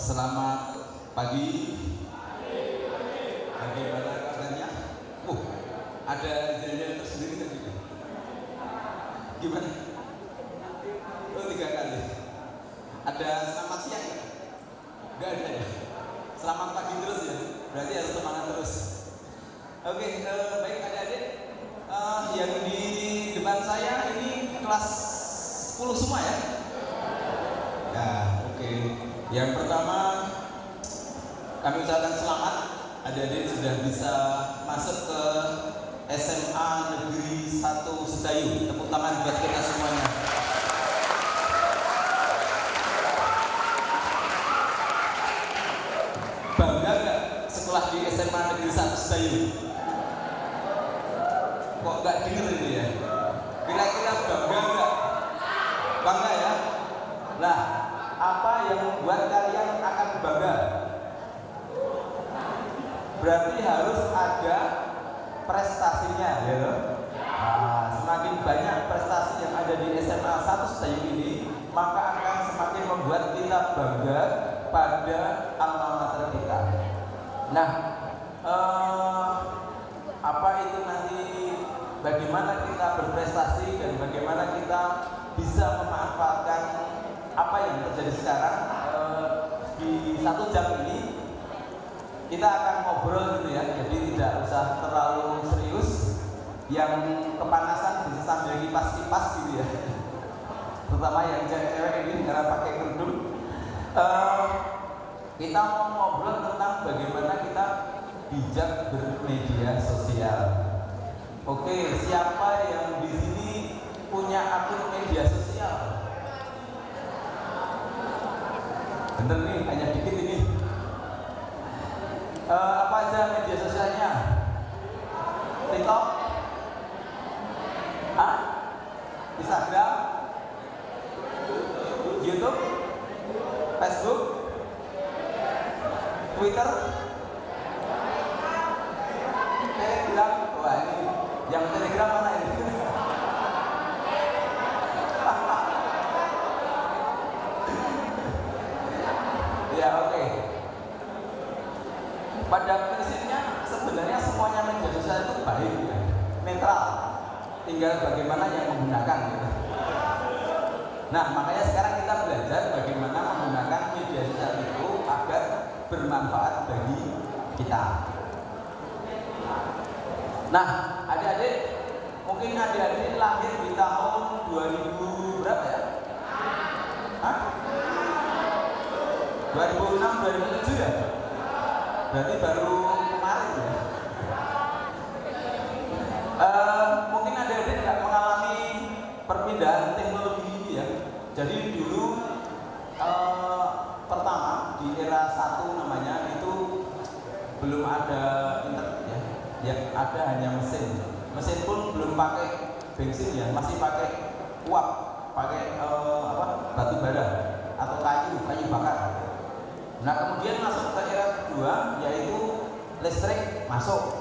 Selamat pagi. Bagaimana kabarnya? Ada jalan tersendiri tadi. Gimana? 3 kali. Ada selamat siang? Gak ada ya? Selamat pagi terus ya? Berarti harus semangat terus. Oke, baik adik-adik. Yang di depan saya ini kelas 10 semua ya? Ya, oke. Yang pertama kami ucapkan selamat, adik-adik sudah bisa masuk ke SMA Negeri 1 Sedayu. Tepuk tangan buat kita semuanya. Bangga nggak sekolah di SMA Negeri 1 Sedayu? Kok nggak denger ini ya? Kira-kira bangga nggak? Bangga ya? Nah, apa yang membuat kalian akan bangga? Berarti harus ada prestasinya, ya. Nah, semakin banyak prestasi yang ada di SMA 1 Sedayu ini, maka akan semakin membuat kita bangga pada alma mater kita. Nah, apa itu nanti? Bagaimana kita berprestasi dan bagaimana kita bisa memanfaatkan apa yang terjadi sekarang di 1 jam ini kita akan ngobrol gitu ya, jadi tidak usah terlalu serius. Yang kepanasan bisa sambil kipas-kipas gitu ya, terutama yang cewek-cewek ini karena pakai kerudung. Kita mau ngobrol tentang bagaimana kita bijak bermedia sosial. Oke, siapa yang di sini punya akun media sosial? Bener nih, hanya dikit ini. Apa aja media sosialnya? TikTok? Instagram? YouTube? Facebook? Twitter? Telegram? Wah, ini yang Telegram mana ini? Ya, oke. Pada prinsipnya sebenarnya semuanya media sosial itu baik ya, netral, tinggal bagaimana yang menggunakan gitu. Nah, makanya sekarang kita belajar bagaimana menggunakan media sosial itu agar bermanfaat bagi kita. Nah, adik-adik, mungkin adik-adik lahir di tahun 2000 berapa ya? 2006, 2007 ya? Berarti baru kemarin ya. Mungkin adik-adik tidak mengalami perpindahan teknologi ini ya. Jadi dulu pertama di era 1 namanya itu belum ada internet ya. Yang ada hanya mesin. Mesin pun belum pakai bensin ya, masih pakai uap, pakai batu bara atau kayu bakar. Nah, kemudian masuk ke era kedua, yaitu listrik masuk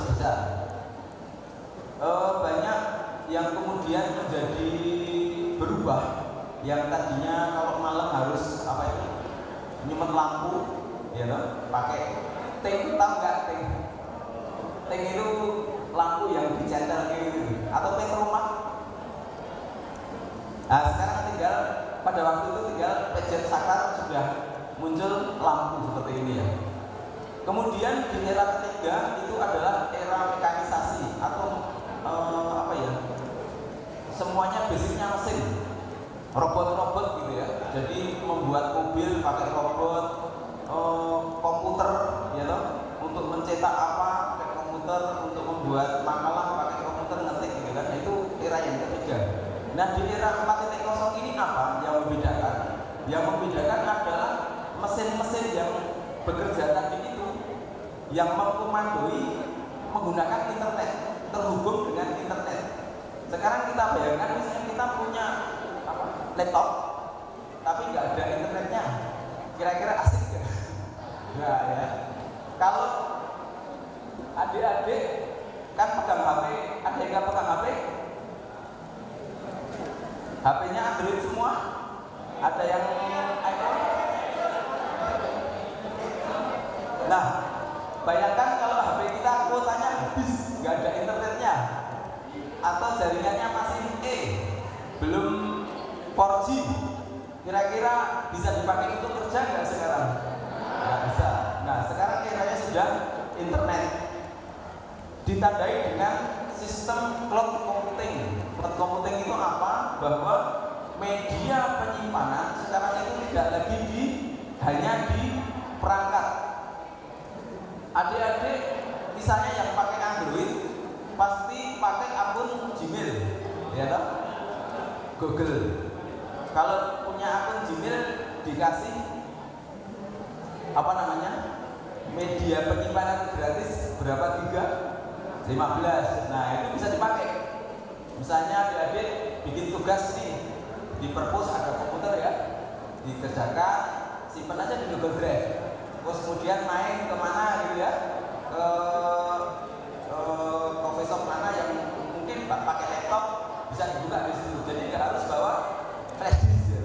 bisa. Banyak yang kemudian menjadi berubah, yang tadinya kalau malam harus nyumet lampu, ya loh, pakai ting, tahu nggak ting? Ting itu lampu yang dicentel gitu, atau ting rumah. Nah, sekarang tinggal pada waktu itu tinggal pencet saklar sudah muncul lampu seperti ini ya. Kemudian di era ketiga itu adalah era mekanisasi atau semuanya basicnya mesin, robot-robot gitu ya. Jadi membuat mobil pakai robot, komputer ya loh, untuk mencetak apa pakai komputer, untuk membuat makalah pakai komputer, ngetik gitu kan. Itu era yang ketiga. Nah, di era 4.0 ini apa yang membedakan? Yang membedakan adalah mesin-mesin yang bekerja tadi itu yang memkomandoi menggunakan internet, terhubung dengan internet. Sekarang kita bayangkan misalnya kita punya laptop tapi nggak ada internetnya, kira-kira asik nggak? Nggak ya. Kalau adik-adik kan pegang HP, ada yang nggak pegang HP? HP-nya Android semua? Ada yang iPhone? Nah, bayangkan kalau HP kita kuotanya habis, nggak ada internetnya, atau jaringannya masih belum 4G, kira-kira bisa dipakai untuk kerja nggak sekarang? Nggak bisa. Nah, sekarang kiranya sudah internet, ditandai dengan sistem cloud computing. Cloud computing itu apa? Bahwa media penyimpanan sekarang itu tidak lagi hanya di perangkat. Adik-adik misalnya yang pakai Android pasti pakai akun Gmail, ya toh? Google. Kalau punya akun Gmail dikasih apa namanya? Media penyimpanan gratis berapa giga? 15. Nah, itu bisa dipakai. Misalnya adik-adik bikin tugas nih di perpus, ada komputer ya, dikerjakan, simpan aja di Google Drive. Terus kemudian main kemana gitu ya, ke profesor mana yang mungkin pakai laptop, bisa dibuka di situ. Jadi nggak harus bawa flash disk ya.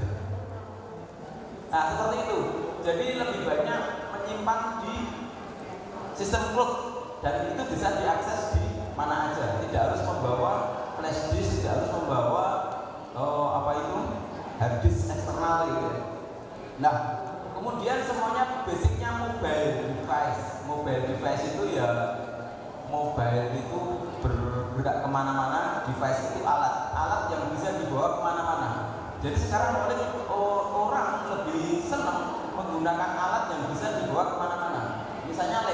Nah, seperti itu. Jadi lebih banyak menyimpan di sistem cloud, dan itu bisa diakses di mana aja. Tidak harus membawa flash disk, tidak harus membawa hard disk eksternal gitu ya. Nah, kemudian semuanya basicnya mobile device. Mobile device itu ya, mobile itu bergerak kemana-mana, device itu alat yang bisa dibawa kemana-mana. Jadi sekarang orang lebih senang menggunakan alat yang bisa dibawa kemana-mana. Misalnya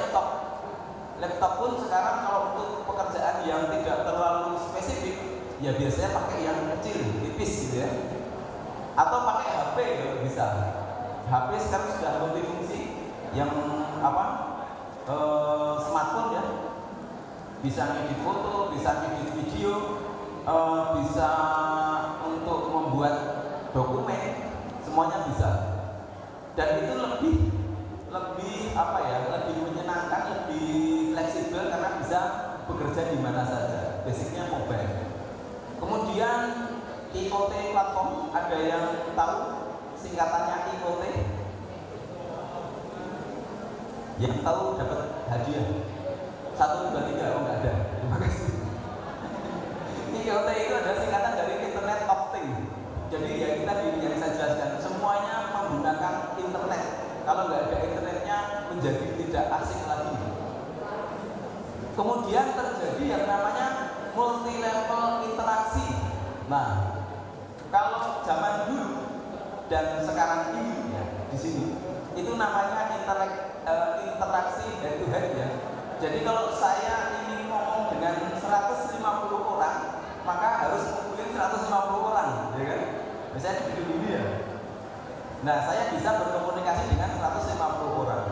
laptop pun sekarang kalau untuk pekerjaan yang tidak terlalu spesifik, ya biasanya pakai yang kecil, tipis gitu ya. Atau pakai HP kalau bisa. HP sekarang sudah multifungsi, yang smartphone ya, bisa ngedit foto, bisa ngedit video, bisa untuk membuat dokumen, semuanya bisa. Dan itu lebih lebih menyenangkan, lebih fleksibel karena bisa bekerja di mana saja. Basicnya mobile. Kemudian IoT platform, ada yang tahu singkatannya IoT? Yang tahu dapat hadiah 1, 2, 3. Oh, nggak ada. Terima kasih. IoT itu adalah singkatan dari Internet of Things. Jadi ya kita yang saya jelaskan, semuanya menggunakan internet. Kalau nggak ada internetnya menjadi tidak asing lagi. Kemudian terjadi yang namanya multi level interaksi. Nah, kalau zaman dulu dan sekarang ini ya, di sini itu namanya interaksi head to head ya. Jadi kalau saya ingin ngomong dengan 150 orang, maka harus kumpulin 150 orang, ya kan? Misalnya di video ya. Nah, saya bisa berkomunikasi dengan 150 orang.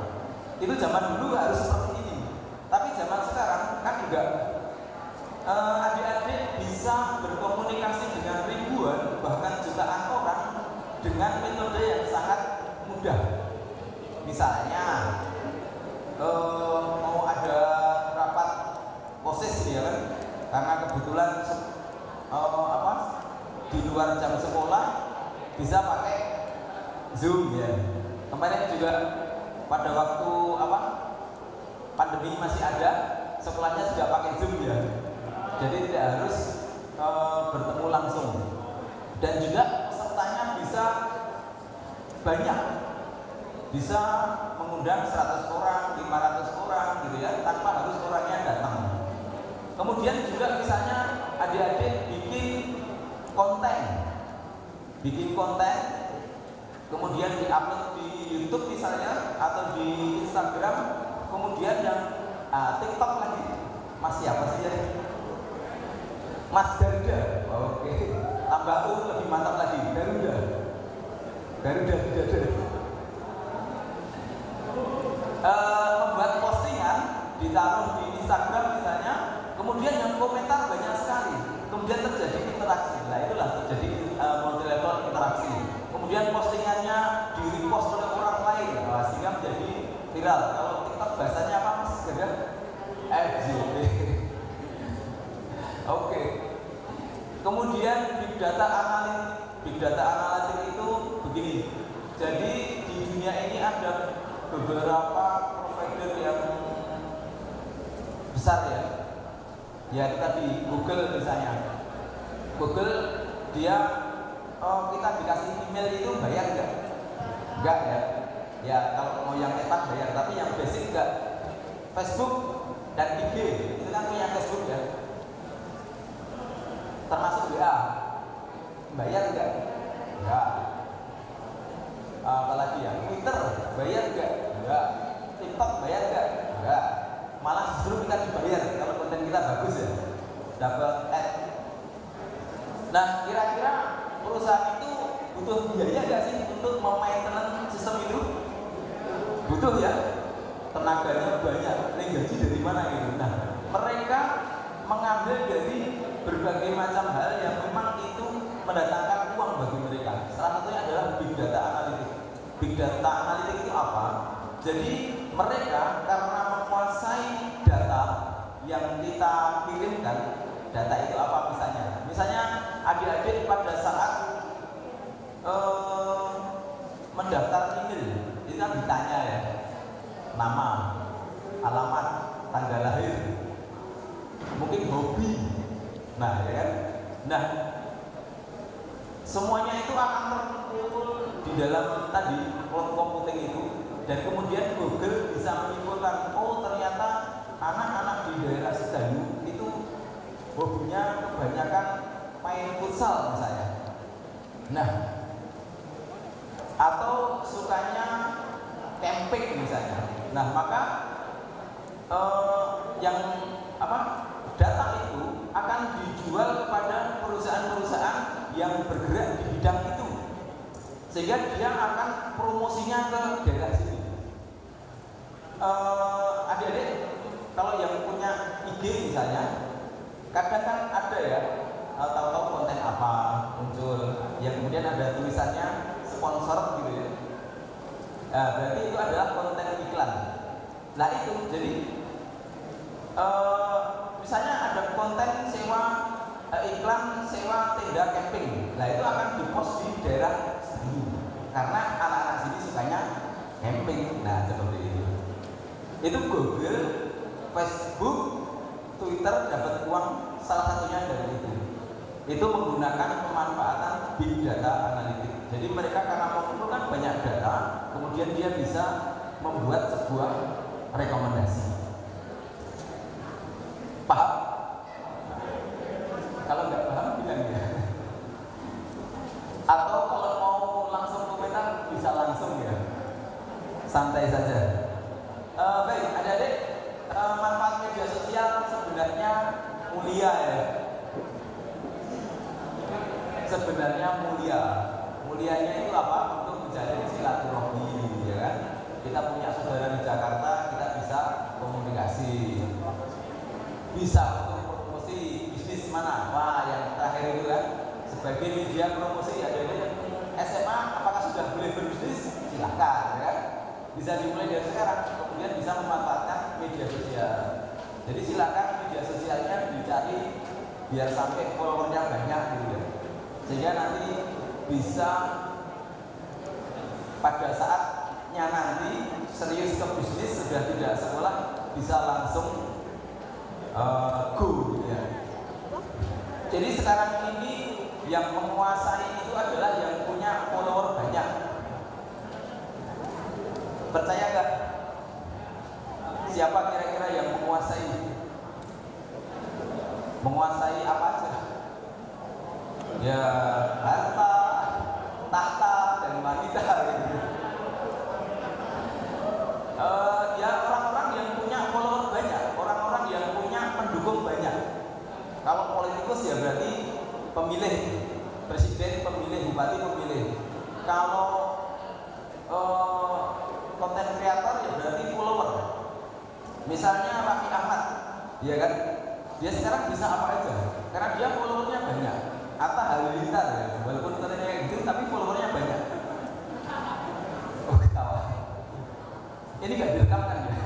Itu zaman dulu harus seperti ini. Tapi zaman sekarang kan enggak. Adik-adik bisa berkomunikasi dengan ribuan bahkan jutaan orang dengan metode yang sangat mudah. Misalnya mau ada rapat OSIS ya kan, karena kebetulan di luar jam sekolah bisa pakai Zoom ya. Kemarin juga pada waktu pandemi masih ada, sekolahnya juga pakai Zoom ya. Jadi tidak harus bertemu langsung. Dan juga pesertanya bisa banyak, bisa mengundang 100 orang, 500 orang gitu ya, tanpa harus orangnya datang. Kemudian juga misalnya adik-adik bikin konten, kemudian diupload di YouTube misalnya atau di Instagram, kemudian yang TikTok lagi. Mas siapa sih ya? Mas Garuda. Oke. Tambah lebih mantap lagi, Garuda. Membuat postingan, ditaruh di Instagram misalnya, kemudian yang komentar banyak sekali, kemudian terjadi interaksi. Nah, itulah terjadi multi level interaksi. Kemudian postingannya di repost oleh orang lain, sehingga menjadi viral. Kalau TikTok bahasanya apa Mas Garuda? FYP. Oke. Kemudian big data analytic itu begini. Jadi di dunia ini ada beberapa provider yang besar ya. Ya itu tadi Google misalnya. Google dia kita dikasih email itu bayar enggak? Enggak ya. Ya kalau mau yang hebat bayar, tapi yang basic enggak. Facebook dan IG itu kan punya Facebook ya. Termasuk WA. Bayar enggak? Enggak. Apalagi ya Twitter bayar enggak? Enggak. TikTok bayar enggak? Enggak. Malah justru kita dibayar kalau konten kita bagus ya, dapat ad. Nah kira-kira perusahaan itu butuh biaya nggak sih untuk memainten sistem itu? Butuh ya, tenaganya banyak, ini gaji dari mana gitu. Nah mereka mengambil dari berbagai macam hal yang memang itu mendatangkan uang bagi mereka. Salah satunya adalah big data analytic. Big data analytic itu apa? Jadi mereka karena menguasai data yang kita kirimkan, data itu apa misalnya? Misalnya adik-adik pada saat mendaftar email, itu kan ditanya ya, nama, alamat, tanggal lahir, mungkin hobi, nah ya kan? Nah semuanya itu akan terkumpul di dalam tadi cloud computing itu. Dan kemudian Google bisa menyimpulkan, oh ternyata anak-anak di daerah Sedayu itu hobinya kebanyakan main futsal misalnya. Nah, atau sukanya camping misalnya. Nah, maka data itu akan dijual kepada perusahaan-perusahaan yang bergerak di bidang itu, sehingga dia akan promosinya ke daerah sini. Adik-adik kalau yang punya IG misalnya, kadang kan ada ya tahu-tahu konten apa muncul, yang kemudian ada tulisannya sponsor gitu ya. Berarti itu adalah konten iklan. Nah itu jadi misalnya ada konten sewa iklan sewa tenda camping. Nah itu akan dipost di daerah sini karena anak-anak sini sukanya camping. Nah seperti itu. Itu Google, Facebook, Twitter dapat uang salah satunya dari itu. Itu menggunakan pemanfaatan big data analytic. Jadi mereka karena mengumpulkan banyak data, kemudian dia bisa membuat sebuah rekomendasi. Paham? Kalau nggak paham bilang ya. Atau kalau mau langsung komentar bisa langsung ya. Santai saja. Baik, adik-adik, manfaat media sosial sebenarnya mulia ya. Sebenarnya mulia. Mulianya itu apa? Untuk menjalin silaturahmi, ya kan? Kita punya saudara di Jakarta, kita bisa komunikasi. Bisa untuk promosi bisnis mana? Wah, yang terakhir itu kan sebagai media promosi adik-adik SMA, apakah sudah boleh berbisnis? Silakan, ya kan? Bisa dimulai dari sekarang, kemudian bisa memanfaatkan media sosial. Jadi silakan media sosialnya dicari biar sampai followernya banyak gitu ya. Sehingga nanti bisa pada saatnya nanti serius ke bisnis, sudah tidak sekolah, bisa langsung go gitu ya. Jadi sekarang ini yang menguasai itu adalah yang punya follower banyak. Percaya nggak? Siapa kira-kira yang menguasai? Menguasai apa aja? Ya harta, tahta, dan wanita gitu. Ya orang-orang yang punya follower banyak, orang-orang yang punya pendukung banyak. Kalau politikus ya berarti pemilih, presiden pemilih, bupati pemilih. Kalau konten kreator ya berarti follower. Misalnya Raffi Ahmad, ya kan? Dia sekarang bisa apa aja? Karena dia followernya banyak. Atta Halilintar ya, walaupun kontennya kayak gitu, tapi followernya banyak. Oh ketawa. Ini gak direkam kan ya?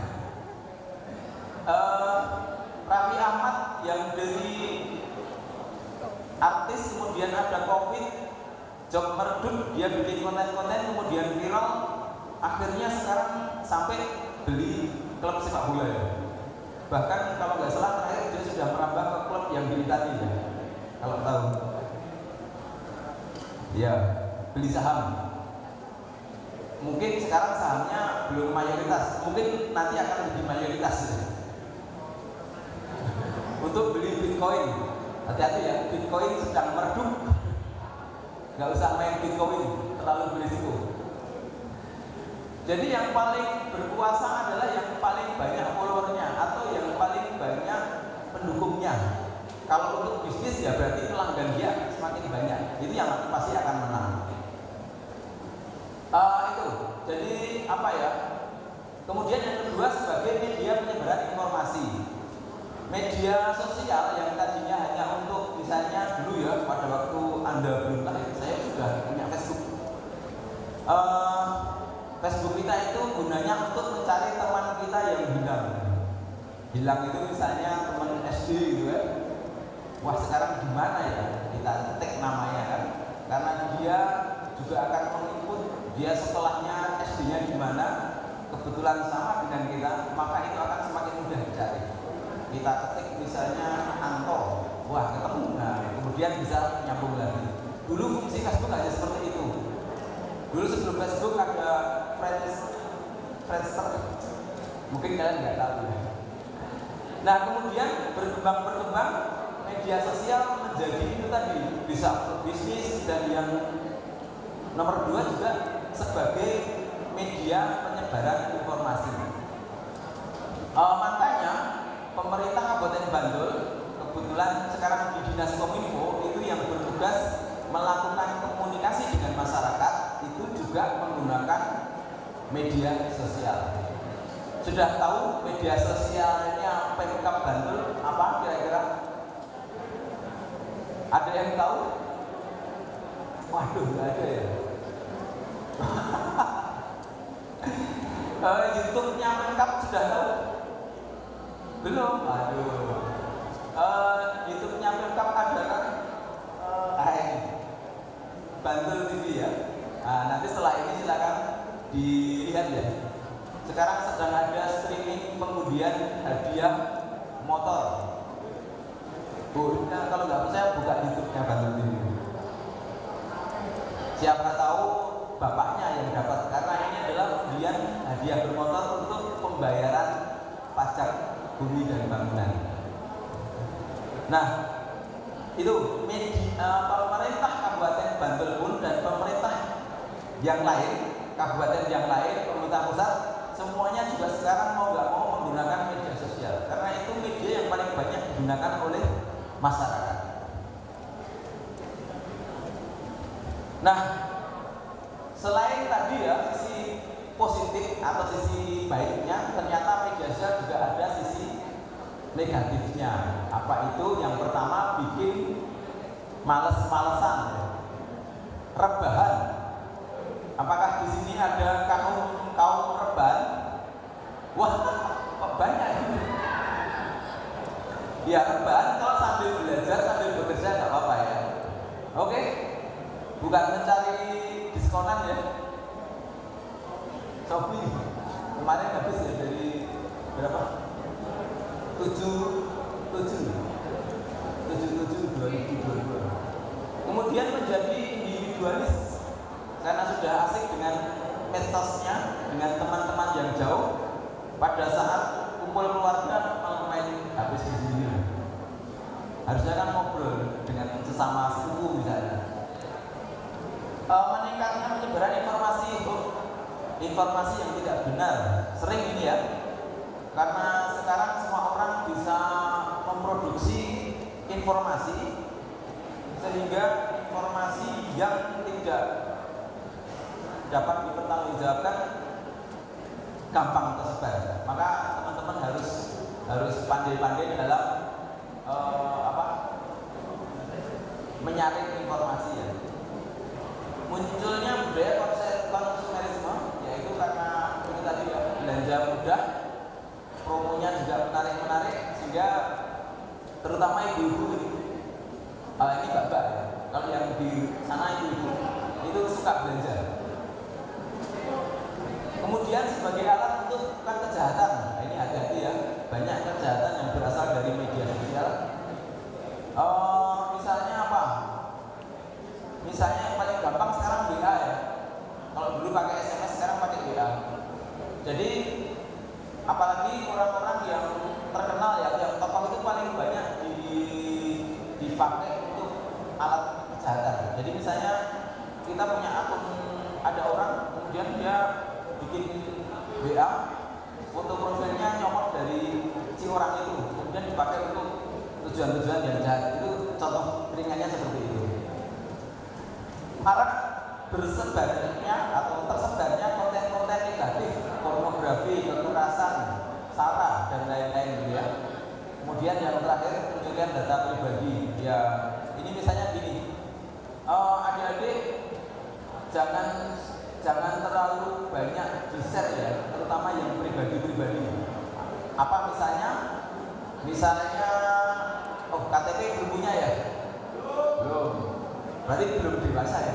Raffi Ahmad yang dari artis kemudian ada COVID, job meredup, dia bikin konten-konten kemudian viral. Akhirnya sekarang sampai beli klub sepak bola ya. Bahkan kalau nggak salah terakhir dia sudah merambah ke klub yang di Italia ya. Kalau tahu, ya beli saham. Mungkin sekarang sahamnya belum mayoritas, mungkin nanti akan lebih mayoritas ya. Untuk beli Bitcoin, hati-hati ya, Bitcoin sedang meredup. Nggak usah main Bitcoin, terlalu berisiko. Jadi yang paling berkuasa adalah yang paling banyak followernya atau yang paling banyak pendukungnya. Kalau untuk bisnis ya berarti pelanggan dia semakin banyak, itu yang pasti akan menang. Itu, jadi apa ya? Kemudian yang kedua sebagai media penyebaran informasi. Media sosial yang tadinya hanya untuk misalnya dulu ya pada waktu Anda belum lahir, saya sudah punya Facebook. Facebook kita itu gunanya untuk mencari teman kita yang hilang. Hilang itu misalnya teman SD gitu ya. Wah sekarang gimana ya? Kita ketik namanya kan. Karena dia juga akan mengikut dia setelahnya SD-nya di mana, kebetulan sama dengan kita, maka itu akan semakin mudah dicari. Kita ketik misalnya Anto, wah ketemu. Nah, kemudian bisa nyambung lagi. Dulu fungsi Facebook hanya seperti itu. Dulu sebelum Facebook ada Friendster, mungkin kalian nggak tahu ya. Nah kemudian berkembang media sosial menjadi itu tadi, bisa bisnis, dan yang nomor 2 juga sebagai media penyebaran informasi. Makanya pemerintah Kabupaten Bantul kebetulan sekarang di Dinas Kominfo itu yang bertugas melakukan komunikasi dengan masyarakat itu juga menggunakan media sosial. Sudah tahu media sosialnya Pemkab Bantul apa kira-kira? Ada yang tahu? Waduh, nggak ada ya. YouTube-nya Pemkab sudah tahu? Belum? Aduh. YouTube-nya Pemkab adalah Bantul TV ya. Nah, nanti setelah ini silakan dilihat ya. Sekarang sedang ada streaming pengundian hadiah motor. Nah, kalau nggak percaya buka YouTube-nya Bantul TV. Siapa tahu bapaknya yang dapat, karena ini adalah undian hadiah bermotor untuk pembayaran pajak bumi dan bangunan. Nah, itu pemerintah Kabupaten Bantul pun dan pemerintah yang lain, kabupaten yang lain, pemerintah pusat, semuanya juga sekarang mau nggak mau menggunakan media sosial, karena itu media yang paling banyak digunakan oleh masyarakat. Nah, selain tadi ya sisi positif atau sisi baiknya, ternyata media sosial juga ada sisi negatifnya. Apa itu? Yang pertama, bikin males-malesan, rebahan. Apakah di sini ada kaum rebahan? Wah, kok banyak ini? Ya, rebahan kalau sambil belajar, sambil bekerja nggak apa-apa ya. Oke, bukan mencari diskonan ya. Shopee kemarin habis ya dari berapa? 7/7/2022. Kemudian menjadi individualis karena sudah asik dengan medsosnya, dengan teman-teman yang jauh. Pada saat kumpul keluarga malah main HP sendiri. Harusnya kan ngobrol dengan sesama sepupu misalnya. Meningkatnya penyebaran informasi yang tidak benar, sering ini ya. Karena sekarang semua orang bisa memproduksi informasi, sehingga informasi yang tidak dapat dipertanggungjawabkan gampang tersebar. Maka teman-teman harus pandai-pandai dalam menyaring informasi ya. Munculnya budaya konsumerisme, yaitu karena ini tadi ya, belanja mudah, promonya juga menarik, sehingga terutama ibu-ibu ini mbak-mbak ya, kalau yang di sana ibu-ibu itu suka belanja. Kemudian sebagai alat untuk melakukan kejahatan, nah, ini misalnya yang paling gampang sekarang WA ya. Kalau dulu pakai SMS, sekarang pakai WA. Jadi apalagi orang-orang yang terkenal ya, yang tokoh itu paling banyak dipakai untuk alat kejahatan. Jadi misalnya kita punya akun, ada orang kemudian dia bikin WA, foto profilnya nyomot dari si orang itu, kemudian dipakai untuk tujuan-tujuan yang jahat. Itu contoh ringannya seperti itu. Marak bersebarnya atau tersebarnya konten-konten negatif, pornografi, kekerasan, sara dan lain-lain gitu ya. Kemudian yang terakhir pencurian data pribadi. Ya, ini misalnya gini, adik-adik jangan terlalu banyak di-share ya, terutama yang pribadi-pribadi. Apa misalnya KTP belum punya ya? Belum. Berarti belum dewasa ya.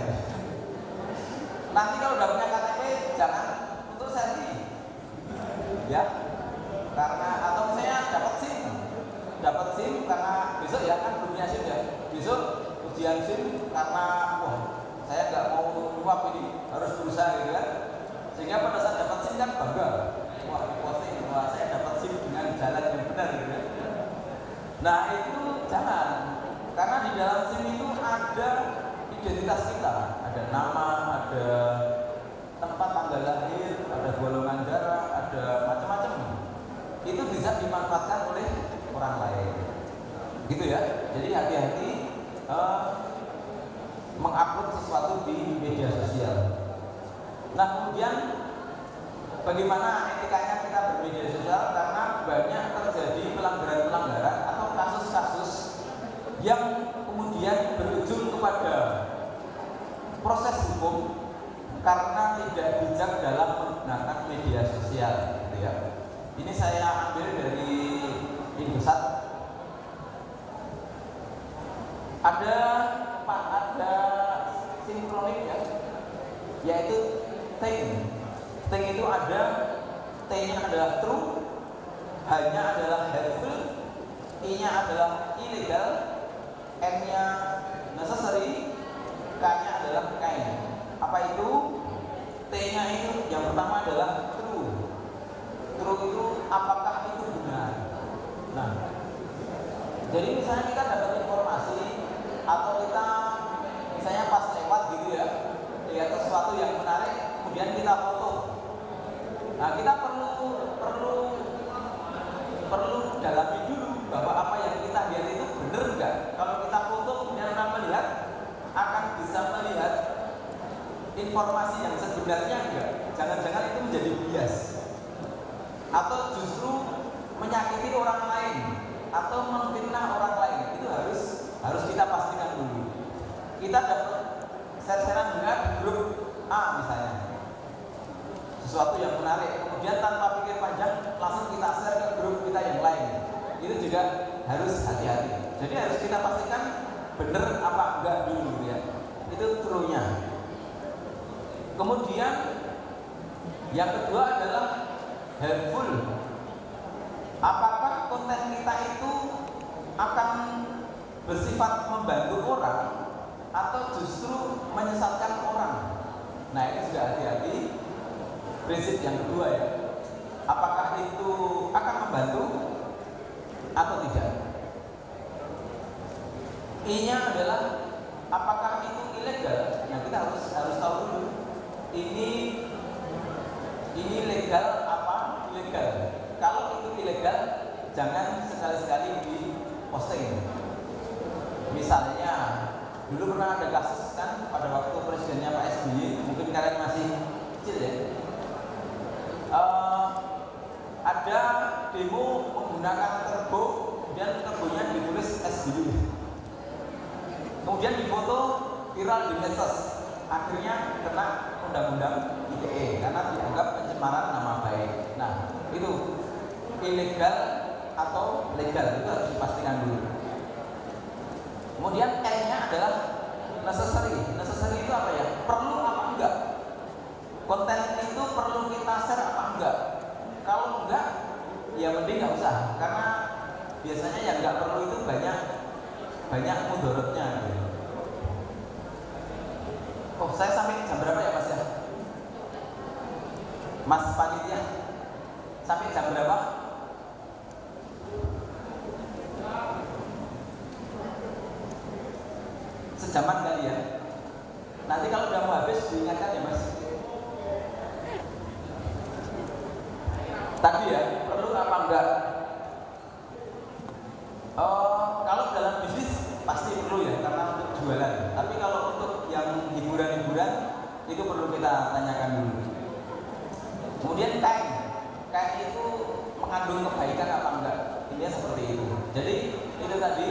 Nanti kalau udah punya KTP jangan untuk selfie. Ya. Karena atau misalnya dapat SIM karena besok ya kan belum punya SIM ya. Besok ujian SIM karena saya nggak mau nyuap ini, harus berusaha gitu kan. Sehingga pada saat dapat SIM kan bangga. Posting bahwa saya dapat SIM dengan jalan yang benar gitu kan. Nah, itu jangan. Karena di dalam SIM itu ada identitas kita, ada nama, ada tempat tanggal lahir, ada golongan darah, ada macam-macam. Itu bisa dimanfaatkan oleh orang lain, gitu ya. Jadi hati-hati mengupload sesuatu di media sosial. Nah, kemudian bagaimana etikanya kita bermedia sosial? Karena banyak terjadi pelanggaran-pelanggaran atau kasus-kasus yang kemudian berujung kepada proses hukum karena tidak bijak dalam menggunakan media sosial, gitu ya. Ini saya ambil dari Indosat. Ada sinkronik ya, yaitu ting. Ting itu ada, T-nya adalah true, H-nya adalah helpful, I-nya adalah illegal, N-nya necessary, K-nya adalah kind. Apa itu? T-nya itu yang pertama adalah true. True itu apakah itu benar. Nah, jadi misalnya kita dapat informasi atau kita misalnya pas lewat gitu ya, lihat sesuatu yang menarik, kemudian kita foto. Nah, kita perlu dalami dulu bahwa apa yang kita lihat itu benar enggak. Kalau kita foto kemudian orang melihat, akan bisa melihat informasi yang sebenarnya enggak. Jangan-jangan itu menjadi bias atau justru menyakiti orang lain atau memfitnah orang lain. Itu harus kita pastikan dulu. Kita dapat share-sharean dengan grup A misalnya, sesuatu yang menarik, kemudian tanpa pikir panjang langsung kita share ke grup kita yang lain. Itu juga harus hati-hati. Jadi harus kita pastikan benar apa enggak dulu ya. Itu true-nya. Kemudian yang kedua adalah helpful. Apakah konten kita itu akan bersifat membantu orang atau justru menyesatkan orang? Nah, ini juga hati-hati. Prinsip yang kedua ya, apakah itu akan membantu atau tidak? I-nya adalah apakah itu ilegal? Nah, kita harus tahu dulu. Ini legal apa ilegal? Kalau itu ilegal, jangan sekali-sekali di posting. Misalnya, dulu pernah ada kasus kan pada waktu presidennya Pak SBY, mungkin kalian masih kecil ya. Ada demo menggunakan turbo dan turbonya ditulis SBY. Kemudian difoto viral di medsos. Akhirnya kena undang-undang ITE karena dianggap pencemaran nama baik. Nah, itu ilegal atau legal, itu harus dipastikan dulu. Kemudian N-nya adalah necessary. Necessary itu apa ya? Perlu apa enggak? Konten itu perlu kita share apa enggak? Kalau enggak, ya mending nggak usah, karena biasanya yang enggak perlu itu banyak mudaratnya gitu. Oh, saya sampai jam berapa ya Mas ya? Mas panitia, sampai jam berapa? Sejaman kali ya. Nanti kalau udah mau habis diingatkan ya Mas. Tadi ya, perlu apa enggak? Kalau dalam bisnis pasti perlu ya, karena untuk jualan. Tapi kalau untuk yang hiburan-hiburan itu perlu kita tanyakan dulu. Kemudian kain itu mengandung kebaikan apa enggak? Intinya seperti itu. Jadi itu tadi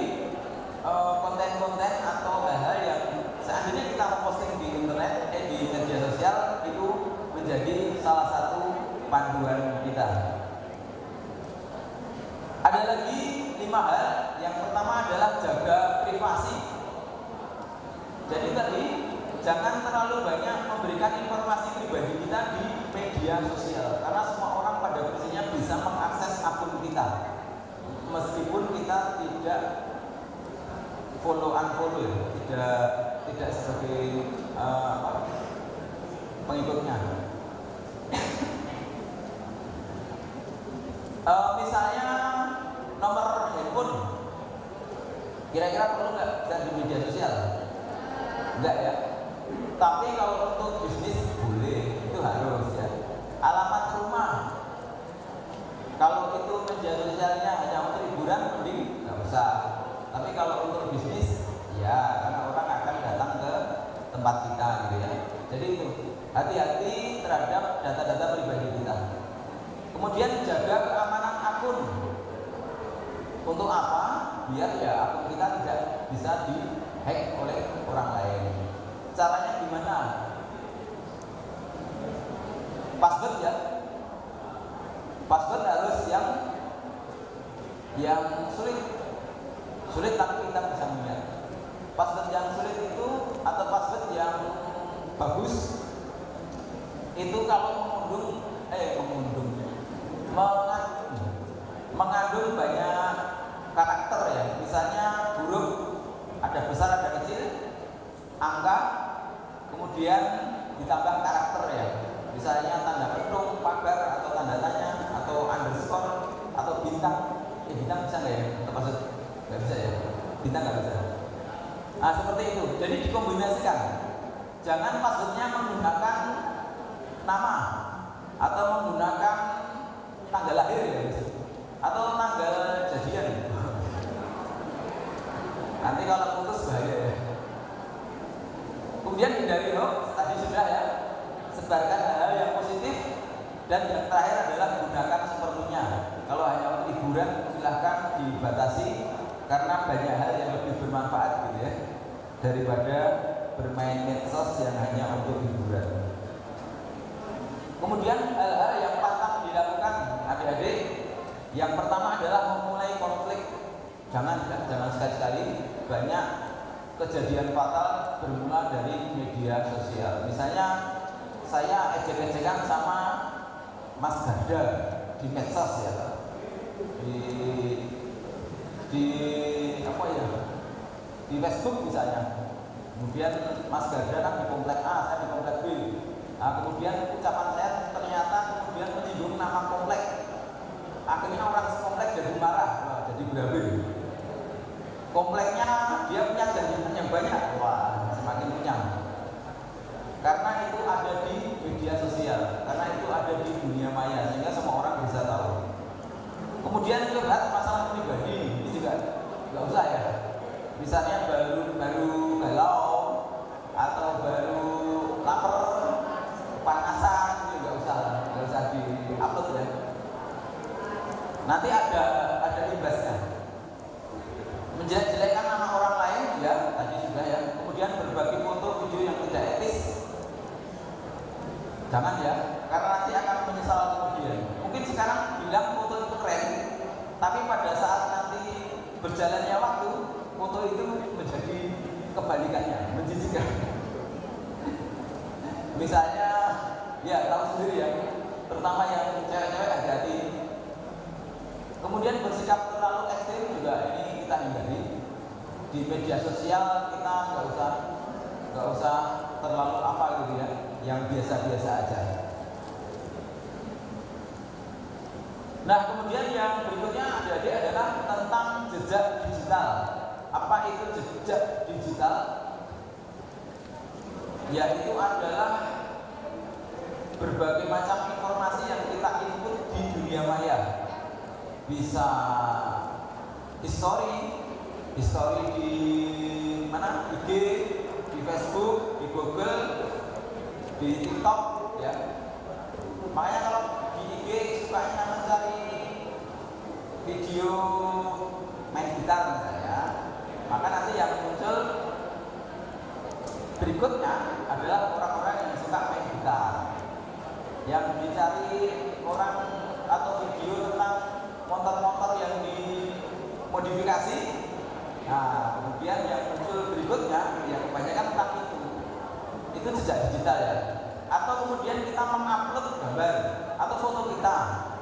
konten-konten atau hal-hal yang seandainya kita memposting di internet, di media sosial itu menjadi salah satu panduan kita. Ada lagi 5 hal. Yang pertama adalah jaga privasi. Jadi tadi jangan terlalu banyak memberikan informasi pribadi kita di media sosial, karena semua orang pada prinsipnya bisa mengakses akun kita, meskipun kita tidak follow unfollow ya, tidak sebagai pengikutnya. Misalnya nomor handphone, kira-kira perlu nggak di media sosial? Enggak ya. Tapi kalau untuk bisnis boleh, itu harus ya. Alamat rumah, kalau itu media sosialnya hanya untuk hiburan, mending nggak usah. Tapi kalau untuk bisnis, ya karena orang akan datang ke tempat kita gitu ya. Jadi itu hati-hati terhadap data-data pribadi kita. Kemudian jaga keamanan akun. Untuk apa? Biar ya akun kita tidak bisa dihack oleh orang lain. Caranya gimana? Password ya. Password harus yang sulit tapi kita bisa melihat. Password yang sulit itu atau password yang bagus itu kalau mengandung banyak karakter ya. Misalnya huruf ada besar ada kecil, angka, kemudian ditambah karakter ya. Misalnya tanda petung, pagar atau tanda tanya atau underscore atau bintang. Bintang bisa nggak ya? Termasuk nggak bisa ya? Bintang nggak bisa. Nah seperti itu. Jadi dikombinasikan. Jangan passwordnya menggunakan nama atau menggunakan tanggal lahir ya, atau tanggal jadian. Nanti kalau putus bahaya ya. Kemudian hindari hoax, tadi sudah ya. Sebarkan hal-hal yang positif. Dan yang terakhir adalah gunakan seperlunya. Kalau hanya untuk hiburan silahkan dibatasi, karena banyak hal yang lebih bermanfaat gitu ya, daripada bermain medsos yang hanya untuk hiburan. Kemudian hal-hal yang pantang dilakukan adik-adik. Yang pertama adalah memulai konflik. Jangan sekali-sekali. Banyak kejadian fatal bermula dari media sosial. Misalnya saya ejek-ejekan sama Mas Garda di medsos ya, di apa ya, di Facebook misalnya. Kemudian Mas Garda kan di komplek A, saya di komplek B. Nah, kemudian ucapan saya ternyata kemudian menyinggung nama komplek. Akhirnya orang sekomplek jadi marah, jadi berabe. Kompleknya dia punya jaringan yang banyak, wah semakin kenyang. Karena itu ada di media sosial, karena itu ada di dunia maya, sehingga semua orang bisa tahu. Kemudian curhat masalah pribadi, ini juga nggak usah ya. Misalnya baru galau atau baru lapar, kepanasan, itu nggak usah di-upload ya. Nanti ada imbasnya. Menjelek-jelekan nama orang lain ya, tadi sudah ya. Kemudian berbagi foto video yang tidak etis, jangan ya, karena nanti akan menyesal kemudian. Mungkin sekarang bilang foto itu keren, tapi pada saat nanti berjalannya waktu, foto itu menjadi kebalikannya, menjijikkan. Misalnya ya tahu sendiri ya, terutama yang cewek-cewek hati-hati. Kemudian bersikap terlalu ekstrim juga ini kita hindari. Di media sosial kita nggak usah terlalu apa gitu ya, yang biasa-biasa aja. Nah, kemudian yang berikutnya adik-adik adalah tentang jejak digital. Apa itu jejak digital? Yaitu adalah berbagai macam informasi yang kita input di dunia maya. Bisa history di mana? IG, di Facebook, di Google, di TikTok ya. Makanya kalau di IG sukanya mencari video main gitar misalnya, maka nanti yang muncul berikutnya adalah orang-orang yang suka main gitar. Yang dicari orang atau video tentang motor-motor yang dimodifikasi. Nah, kemudian yang muncul berikutnya yang kebanyakan tentang itu jejak digital ya. Atau kemudian kita mengupload gambar atau foto kita,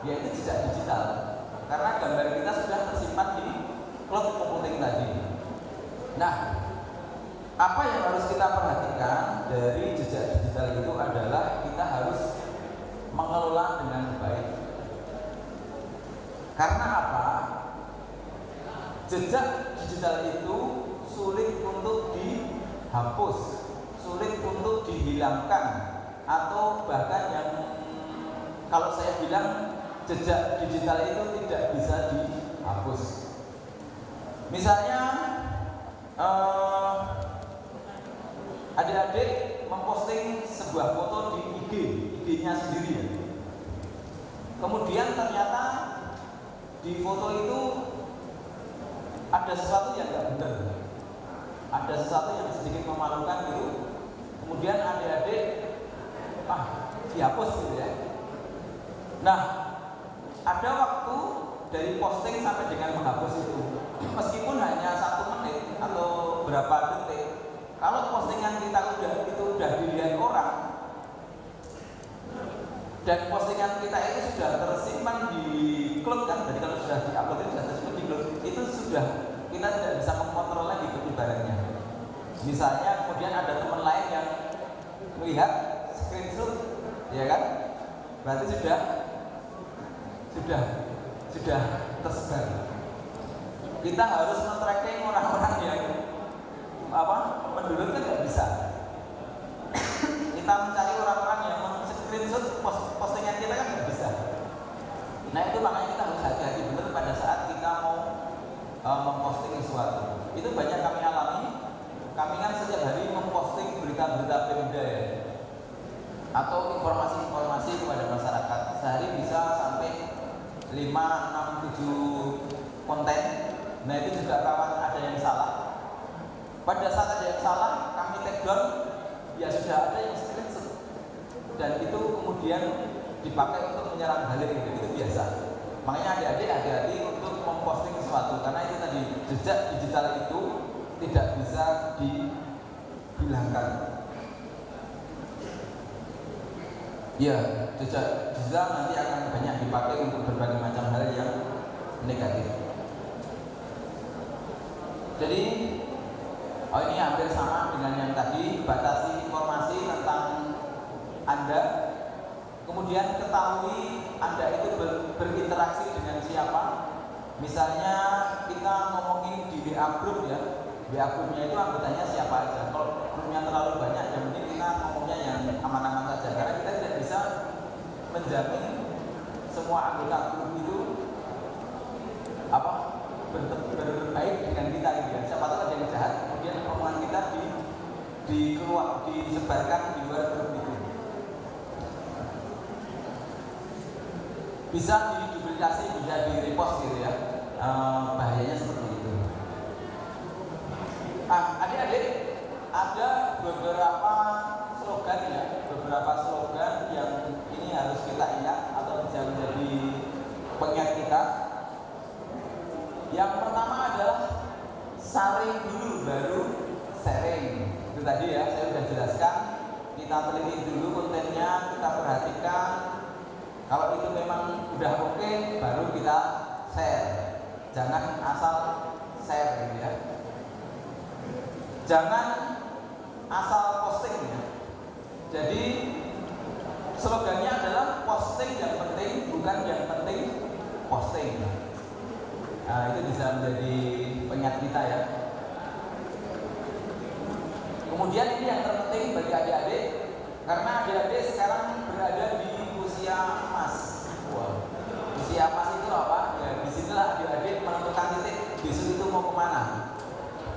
ya itu jejak digital. Karena gambar kita sudah tersimpan di cloud computing tadi. Nah, apa yang harus kita perhatikan dari jejak digital itu adalah kita harus mengelola dengan baik. Karena apa? Jejak digital itu sulit untuk dihapus, sulit untuk dihilangkan, atau bahkan yang kalau saya bilang jejak digital itu tidak bisa dihapus. Misalnya adik-adik memposting sebuah foto di IG-nya sendiri. Kemudian ternyata di foto itu ada sesuatu yang tidak benar, ada sesuatu yang sedikit memalukan gitu. Kemudian adik-adik dihapus gitu ya. Nah, ada waktu dari posting sampai dengan menghapus itu, meskipun hanya 1 menit atau berapa detik. Kalau postingan kita udah dilihat orang dan postingan kita itu sudah tersimpan di cloud kan, jadi kalau sudah diupload itu sudah tersimpan di cloud, itu sudah kita tidak bisa mengontrol lagi penyebarannya. Misalnya kemudian ada teman lain yang melihat screenshot, ya kan, berarti sudah tersebar. Kita harus men-tracking orang-orang yang mendulut kan nggak bisa. Kita mencari orang-orang yang men-screenshot postingan kita kan nggak bisa. Nah itu makanya kita harus hati-hati benar pada saat kita mau memposting sesuatu. Itu banyak kami alami. Kami kan setiap hari memposting berita-berita Pemda ya, atau informasi-informasi kepada masyarakat. Sehari bisa sampai 5, 6, 7 konten. Nah itu juga rawan ada yang salah. Pada saat ada yang salah, kami take down, ya sudah ada yang screenshot, dan itu kemudian dipakai untuk menyerang balik gitu. Itu biasa. Makanya adik-adik hati-hati untuk memposting sesuatu, karena itu tadi jejak digital itu tidak bisa dihilangkan. Ya, jejak digital nanti akan banyak dipakai untuk berbagai macam hal yang negatif. Jadi ini hampir sama dengan yang tadi, batasi informasi tentang Anda. Kemudian ketahui Anda itu berinteraksi dengan siapa. Misalnya kita ngomongin di WA group ya, WA grupnya itu anggotanya siapa aja. Kalau grupnya terlalu banyak, yang penting kita ngomongnya yang aman-aman saja, karena kita tidak bisa menjamin semua anggota grup itu berbaik dengan kita gitu ya. Siapa tahu ada yang jahat, kemudian omongan kita disebarkan di luar grup itu. Bisa diduplikasi, bisa di-repost gitu ya. Bahayanya seperti itu. Adik-adik, ada beberapa slogan ya, beberapa slogan yang ini harus kita ingat atau bisa menjadi pengingat kita. Yang pertama adalah saring dulu baru sharing. Itu tadi ya, saya sudah jelaskan. Kita teliti dulu kontennya, kita perhatikan. Kalau itu memang udah oke, baru kita share. Jangan asal share gitu ya. Jangan asal posting ya. Jadi slogannya adalah posting yang penting, bukan yang penting posting. Nah, itu bisa menjadi pengingat kita ya. Kemudian ini yang terpenting bagi adik-adik, karena adik-adik sekarang berada di usia emas. Wow. Usia emas itu apa? Ya disinilah adik-adik menentukan titik besok itu mau kemana.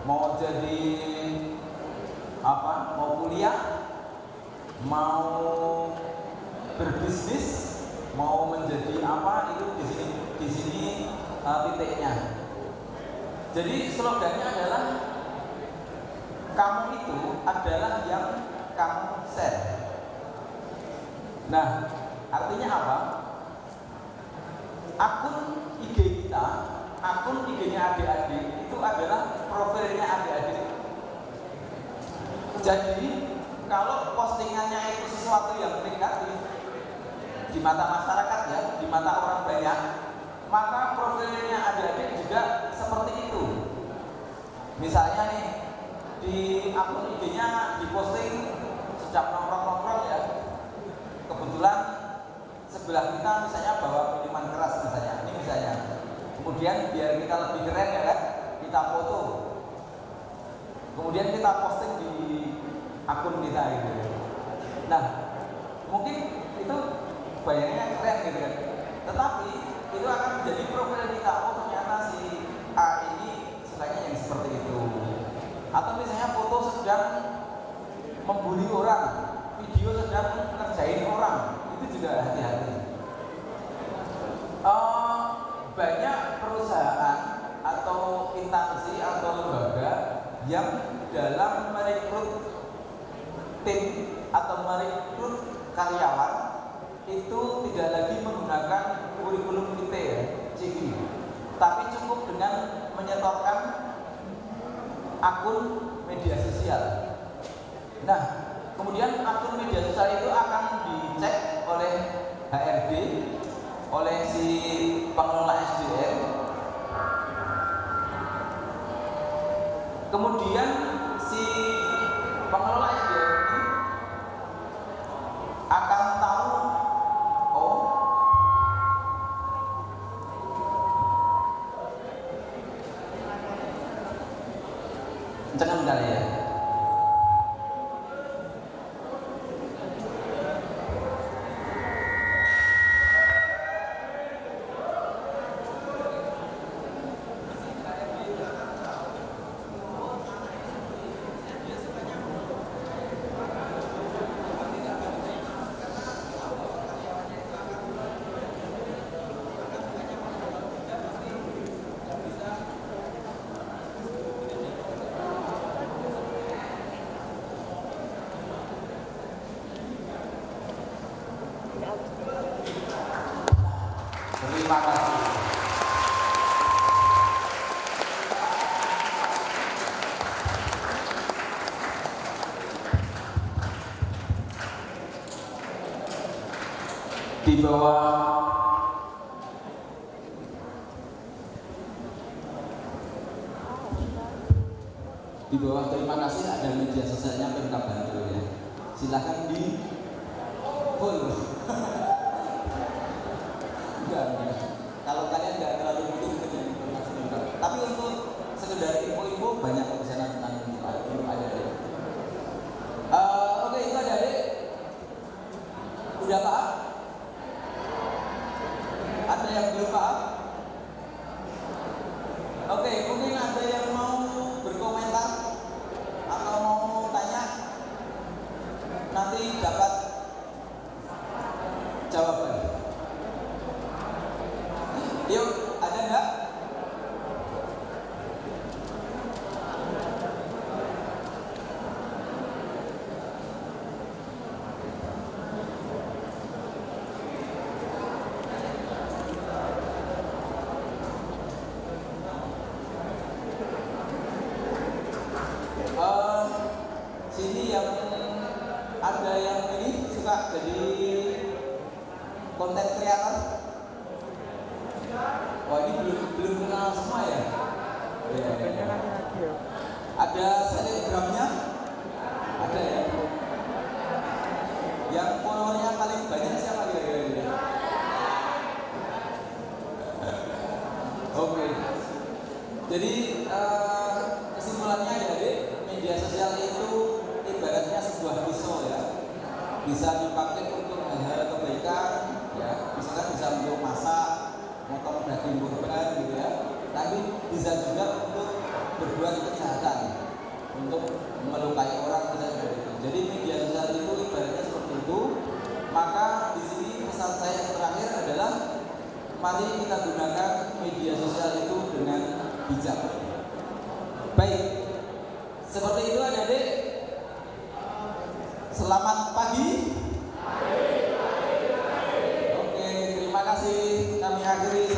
Mau jadi apa? Mau kuliah, mau berbisnis, mau menjadi apa? Itu di sini titiknya. Jadi slogannya adalah kamu itu adalah yang kamu share. Nah, artinya apa? Akun IG kita, akun IG-nya adik-adik itu adalah profilnya adik-adik. Jadi kalau postingannya itu sesuatu yang negatif di mata masyarakat ya, di mata orang banyak, maka profilnya adik-adik juga seperti itu. Misalnya nih, di akun IG-nya diposting sejak nongkrong-nongkrong ya, kebetulan sebelah kita misalnya bawa minuman keras misalnya, ini misalnya. Kemudian biar kita lebih keren ya kan, kita foto. Kemudian kita posting di akun kita itu. Nah, mungkin itu bayangannya keren gitu kan. Tetapi itu akan menjadi profil kita. Oh ternyata si A ini sukanya yang seperti itu. Atau misalnya foto sedang membuli orang, video sedang ngerjain orang, itu juga hati-hati. Banyak perusahaan atau instansi atau lembaga yang dalam merekrut tim atau merekrut karyawan itu tidak lagi menggunakan kurikulum vitae ya, CV, tapi cukup dengan menyetorkan akun media sosial. Nah, kemudian akun media sosial itu akan dicek oleh HRD, oleh si pengelola SDM. Kemudian si pengelola SDM ini akan tahu, oh jangan kali ya. Terima kasih. Di bawah terima kasih ada media sosialnya Pemkab Bantul ya. Silakan di follow. Enggak. Kalau kalian nggak terlalu butuh dengan informasi lengkap, tapi untuk sekedar info-info banyak di sana tentang belum ada deh. Oke, itu ada deh. Udah paham? Ada yang belum paham? Oke, mungkin ada yang mau berkomentar atau mau tanya, nanti dapat jawaban. Yuk, ada nggak? Sini yang ada yang ini suka jadi konten kreator. Wah, ini belum kenal semua ya. Ada selebgramnya, ada ya. Jadi kesimpulannya dari media sosial itu ibaratnya sebuah pisau ya, bisa dipakai untuk hal-hal kebaikan ya, misalkan bisa untuk masak, motong daging kurban gitu ya, tapi bisa juga untuk berbuat kejahatan, untuk melukai orang gitu. Jadi media sosial itu ibaratnya seperti itu. Maka di sini pesan saya yang terakhir adalah mari kita gunakan media sosial itu dengan bijak. Baik, seperti itu adik-adik. Selamat pagi. Oke, terima kasih. Kami akhiri